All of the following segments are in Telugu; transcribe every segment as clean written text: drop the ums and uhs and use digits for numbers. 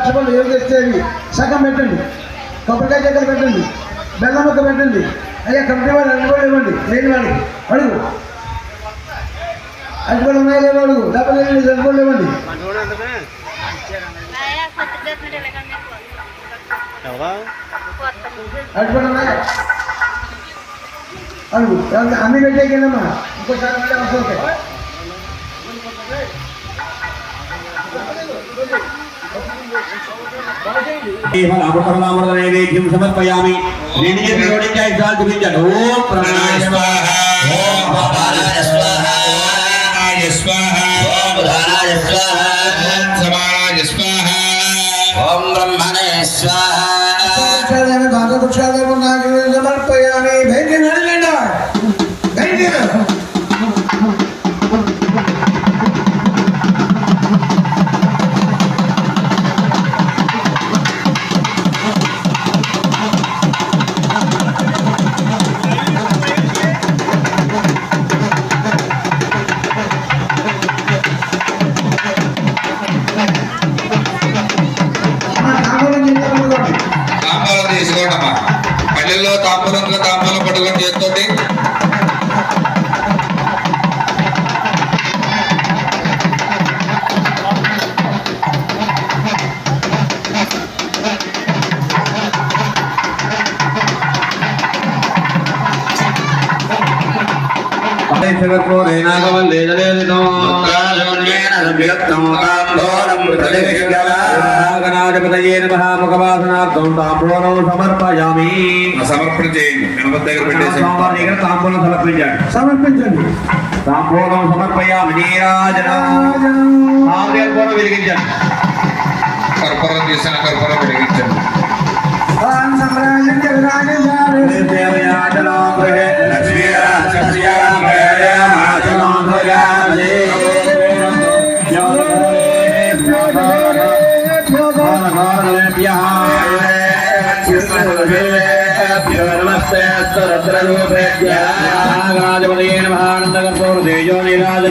ద్రాక్ష పళ్ళు ఏం తెచ్చేవి సగం పెట్టండి, కొబ్బరికాయ చెక్కలు పెట్టండి, బెల్లం ముక్క పెట్టండి. అయ్యా కమిటీ వాళ్ళు అడ్డుపడి ఇవ్వండి, లేని వాళ్ళకి అడుగు, అడ్డుపడి ఉన్నాయి లేవు అడుగు, డబ్బులు అడ్డుపడి ఇవ్వండి. అడ్డుపడి ఉన్నాయి అడుగు, అన్ని పెట్టేకిందమ్మా ఇంకోసారి మళ్ళీ అవసరం. నైవేద్యం సమర్పయామి. రెండు చేతులు జోడించి 5 సార్లు చూపించాడు. ఓం ప్రాణాయ స్వాహ, ఓం అపానాయ స్వాహ, ప్రాణాయ స్వాహ, ఓం ఉదానాయ స్వాహ, ఓం సమానాయ స్వాహ, ఓం బ్రహ్మణే స్వాహ. సమర్పయామి. బయటికి నడవండి, బయటికి తీసుకోండమ్మా. పల్లెల్లో తాంబూలంలో తాంబూలం పట్టుకొని చేస్తుంది. సమర్పయామి. సమర్పణ చేయండి, గణపతి దగ్గర పెట్టేసి తాంబూలం సమర్పించండి. తాంబూలం సమర్పయామి. నీరాజనం వెలిగించండి. కర్పూరం తీసిన కర్పూరం వెలిగించండి.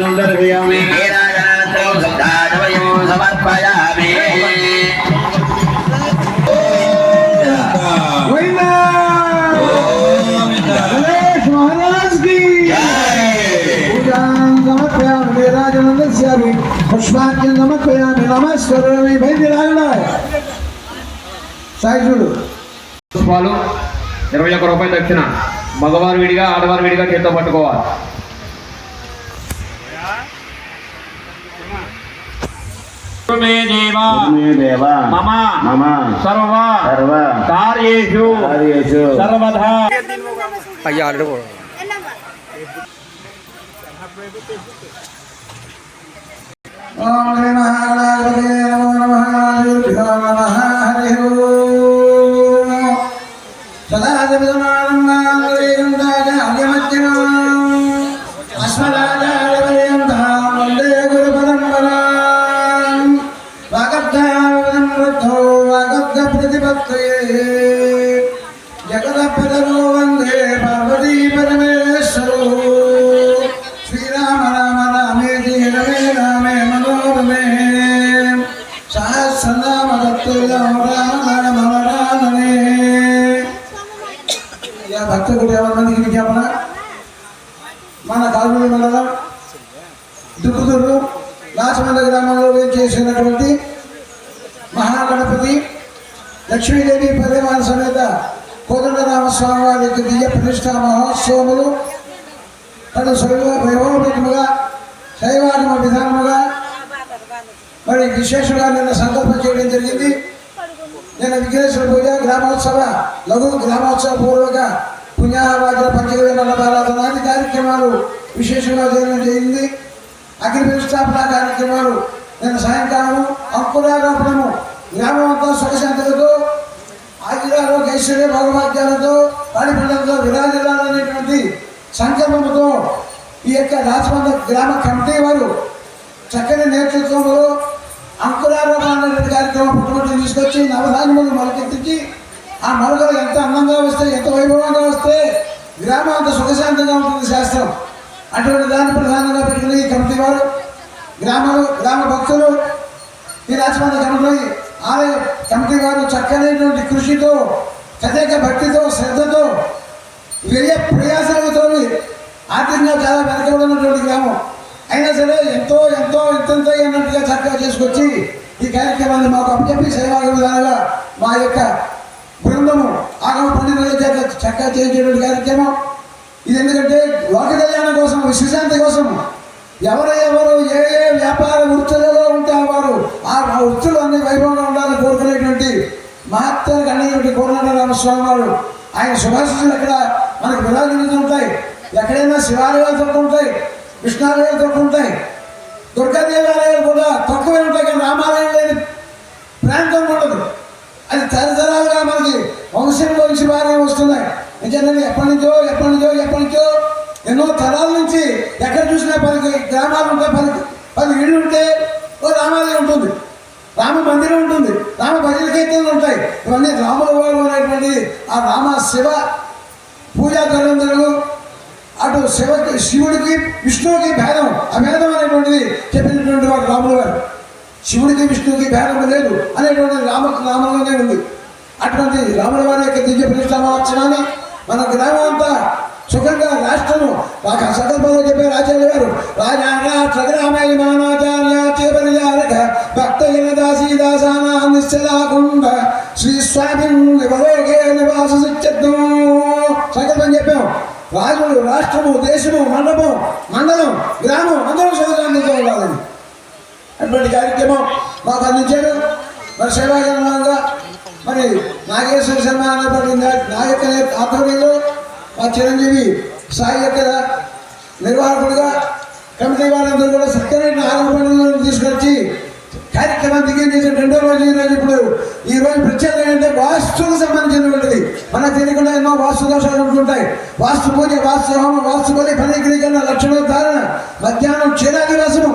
సమర్పయామి. పుష్పాంజలి సమర్పయామి. నమస్కారం. బయలుదేరాలి. సాయి చూడు. పుష్పాలు 21 రూపాయలు దక్షిణ. మగవారు విడిగా, ఆడవారు విడిగా చేత్తో పట్టుకోవాలి. మమ సర్వ కార్యేషు సర్వదా. అయ్యా ఓం నమః హరి ఓం. వందే గురు పరంపరాం. వాగబ్ధ ప్రతిపత్తయే జగదపదరో వందే పార్వతీ పరమేశ్వరో. శ్రీరామ రామ రామేతి రమే రామే మనోరమే. సహస్రనామ తత్తులే. భక్తుడు ఎవరిమందికి విజ్ఞాపన. మన కాల్మూడి మండలం దుక్కుదూరు లాచమంద గ్రామంలో చేసినటువంటి మహాగణపతి లక్ష్మీదేవి పరివార సమేత కోదండరామస్వామి వారి యొక్క దివ్య ప్రతిష్టా మహోత్సవములు తన వైభవపేతముగా శైవాగమ విధానముగా మరి విశేషంగా నిన్న సంకల్పం చేయడం జరిగింది. నిన్న విఘ్నేశ్వర పూజ గ్రామోత్సవ లఘు గ్రామోత్సవ పూర్వక పుణ్యాహవాచన పంచగవేల నలభారాధనాది కార్యక్రమాలు విశేషంగా చేయడం జరిగింది. అగ్ని ప్రతిష్టాపన కార్యక్రమాలు నిన్న సాయంకాలం అంకురారోపణము గ్రామం అంతా సుఖశాంతులతో ఆయురారోగ్య ఐశ్వర్య భగవాద్యాలతో పాడి పంటలతో విరాజిల్లాలనేటువంటి సంకల్పంతో ఈ యొక్క రాజమంద గ్రామ కమిటీ వారు చక్కని నేతృత్వంలో అంకురారోపణ కార్యక్రమం పుట్టుబట్టి తీసుకొచ్చి నవధాన్యములు మొలకెత్తించి ఆ మొలకలు ఎంత అందంగా వస్తే, ఎంత వైభవంగా వస్తే గ్రామం అంత సుఖశాంతంగా ఉంటుంది శాస్త్రం. అటువంటి దాన్ని ప్రధానంగా పెట్టుకుని ఈ కమిటీ వారు గ్రామ భక్తులు ఈ రాజమండ్రి కమిటీ ఆలయ కమిటీ వారు చక్కనైనటువంటి కృషితో తదేక భక్తితో శ్రద్ధతో వ్యయ ప్రయాసాలతో ఆర్థికంగా చాలా వెనకబడినటువంటి గ్రామం అయినా సరే ఎంతో ఎంతో ఇంతంత అన్నట్టుగా చక్కగా చేసుకొచ్చి ఈ కార్యక్రమాన్ని మాకు అప్పచెప్పి సేవా విధాలుగా మా యొక్క బృందము ఆగమ పండితుల చేత చక్కగా చేయించేటువంటి కార్యక్రమం ఇది. ఎందుకంటే లోక కళ్యాణం కోసం, విశ్వశాంతి కోసం ఎవరు ఏ ఏ వ్యాపార వృత్తులలో ఉంటే వారు ఆ వృత్తులు అన్ని వైభవంగా ఉండాలని కోరుకునేటువంటి మహత్తరకు అనేటువంటి కోరనాథ రామస్వామి వారు ఆయన శుభాశిస్సులు ఎక్కడ మనకు విరాజులుతూ ఉంటాయి. ఎక్కడైనా శివాలయాలు తక్కువ ఉంటాయి, కృష్ణాలయాలు తక్కువ ఉంటాయి, దుర్గాదేవాలయాలు కూడా తక్కువే ఉంటాయి, కానీ రామాలయం లేని ప్రాంతం ఉండదు. అది తరతరాలుగా మనకి వంశంలో నుంచి బాగా వస్తున్నాయి. నిజంగా ఎప్పటి నుంచో ఎన్నో తరాల నుంచి ఎక్కడ చూసినా 10 గ్రామాలు ఉంటాయి, 10 ఇళ్ళు ఉంటే ఓ రామాలయం ఉంటుంది, రామ మందిరం ఉంటుంది, రామ భజన కీర్తనలు ఉంటాయి. ఇవన్నీ రాముల వారు అనేటువంటి ఆ రామ శివ పూజా గ్రంథాలు అటు శివుడికి విష్ణువుకి భేదం, అభేదం అనేటువంటిది చెప్పినటువంటి వాడు రాముల వారు. శివుడికి విష్ణువుకి భేదం లేదు అనేటువంటిది రామంలోనే ఉంది. అటువంటి రాముల వారి యొక్క దివ్య ప్రతిష్టామోత్సవాన్ని మన గ్రామం అంతా సుఖంగా రాష్ట్రము సంకల్పంలో చెప్పే ఆచార్య గారు రాజాగ్రామాచార్య భక్త దాసీదాసానా నిశ్చలాకుండ శ్రీ స్వామి నివాస సంకల్పం చెప్పాం. రాజులు, రాష్ట్రము, దేశము, మండలం, గ్రామం అందరూ సుఖశాంతితో ఉండాలని అటువంటి కార్యక్రమం మాకు అందించారు. మరి సేవాగ్రంగా మరి నాగేశ్వర శర్మ అనేటువంటి నా యొక్క ఆధ్వర్యంలో మా చిరంజీవి సాయి యొక్క నిర్వాహకుడిగా కమిటీ వారందరూ కూడా చక్కని ఆగమపడిని తీసుకొచ్చి కార్యక్రమం దిగేం చేసిన 2వ రోజు ఈ రోజు ప్రత్యేకత ఏంటంటే వాస్తుకు సంబంధించినటువంటిది. మనకు తెలియకుండా ఎన్నో వాస్తు దోషాలు ఉంటుంటాయి. వాస్తు పూజ, వాస్తు హోమం, వాస్తు బలి, ఫలీకరణ, లక్షణ ధారణ, మధ్యాహ్నం క్షీరాదివాసము,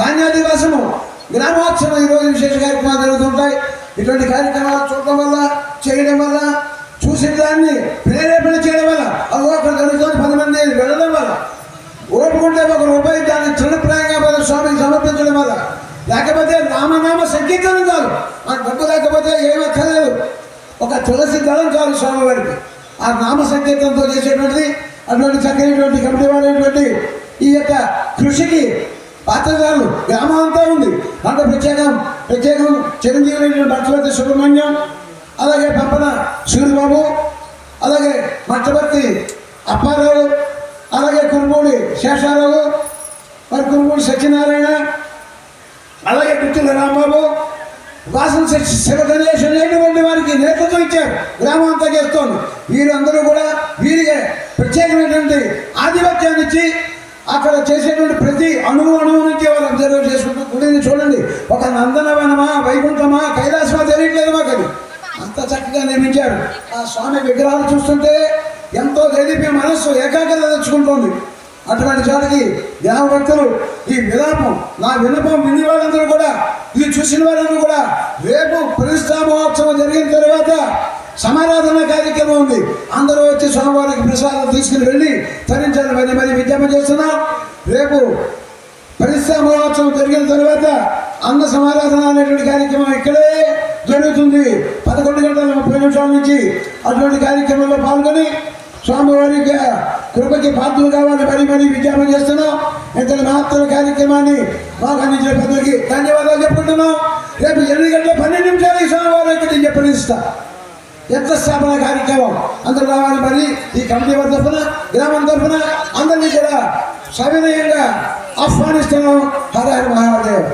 ధాన్యాదివాసము, గ్రామోత్సవం ఈరోజు విశేష కార్యక్రమాలు జరుగుతుంటాయి. ఇటువంటి కార్యక్రమాలు చూడటం వల్ల, చేయడం వల్ల, చూసిన దాన్ని ప్రేరేపణ చేయడం వల్ల అక్కడ జరుగుతుంది. 10 మంది వెళ్ళడం వల్ల ఓపుకుంటే ₹1 దాన్ని తృణప్రాయంగా స్వామికి సమర్పించడం వల్ల, లేకపోతే రామనామ సంకీర్తనం కాదు, మనకు డబ్బు లేకపోతే ఏమక్కర్లేదు, ఒక తులసి దళం కాదు స్వామివారికి ఆ నామ సంకీర్తనతో చేసేటువంటిది. అటువంటి చక్కనటువంటి కమిటీ వాడేటువంటి ఈ యొక్క కృషికి పాత్రదారులు గ్రామం అంతా ఉంది. దాంట్లో ప్రత్యేకం చిరంజీవి భక్తవర్తి సుబ్రహ్మణ్యం, అలాగే పప్పన సూర్యబాబు, అలాగే మట్టవర్తి అప్పారావు, అలాగే కురుమూడి శేషారావు, మరి కురుమూడి సత్యనారాయణ, అలాగే గుత్తుల రాంబాబు, వాసన శివగణేష్ అనేటువంటి వారికి నేతృత్వం ఇచ్చారు. గ్రామం అంతా చేస్తోంది. వీరందరూ కూడా వీరికి ప్రత్యేకమైనటువంటి ఆధిపత్యాన్ని ఇచ్చి అక్కడ చేసేటువంటి ప్రతి అణువు నుంచి వాళ్ళు అబ్జర్వ్ చేసుకుంటూ గుడిని చూడండి. ఒక నందనవనమా, వైకుంఠమా, కైలాసమా తెలియట్లేదు మాకు. అది అంత చక్కగా నిర్మించారు. ఆ స్వామి విగ్రహాలు చూస్తుంటే ఎంతో దేదీప్య మనస్సు ఏకాగ్రత తెచ్చుకుంటోంది. అటువంటి చోటకి గ్రామ భక్తులు ఈ నా విన్నపం విని వాళ్ళందరూ కూడా, ఇది చూసిన వాళ్ళందరూ కూడా రేపు ప్రతిష్టా మహోత్సవం జరిగిన తర్వాత సమారాధన కార్యక్రమం ఉంది. అందరూ వచ్చి స్వామివారికి ప్రసాదం తీసుకుని వెళ్ళి తరించాలి. మరి విజ్ఞాపన చేస్తున్నాం. రేపు ప్రతిష్టా మహోత్సవం జరిగిన తర్వాత అన్న సమారాధన అనేటువంటి కార్యక్రమం ఇక్కడే జరుగుతుంది 11:30 నుంచి. అటువంటి కార్యక్రమంలో పాల్గొని స్వామివారికి కృపకి పాత్రలు కావాలి. మరి విజ్ఞాపన చేస్తున్నాం. ఇంతటి మహత్తర కార్యక్రమాన్ని మాకు అందించిన పెద్దలకి ధన్యవాదాలు చెప్పుకుంటున్నాం. రేపు 8:12 స్వామివారి ఇక్కడ చెప్పనిస్తా యత్నస్థాపన కార్యక్రమం అందరూ రావాలి. మరి ఈ కమిటీ వారి తరఫున, గ్రామం తరఫున అందరినీ కూడా సవినయంగా ఆహ్వానిస్తున్నాం. హర హర మహాదేవ్.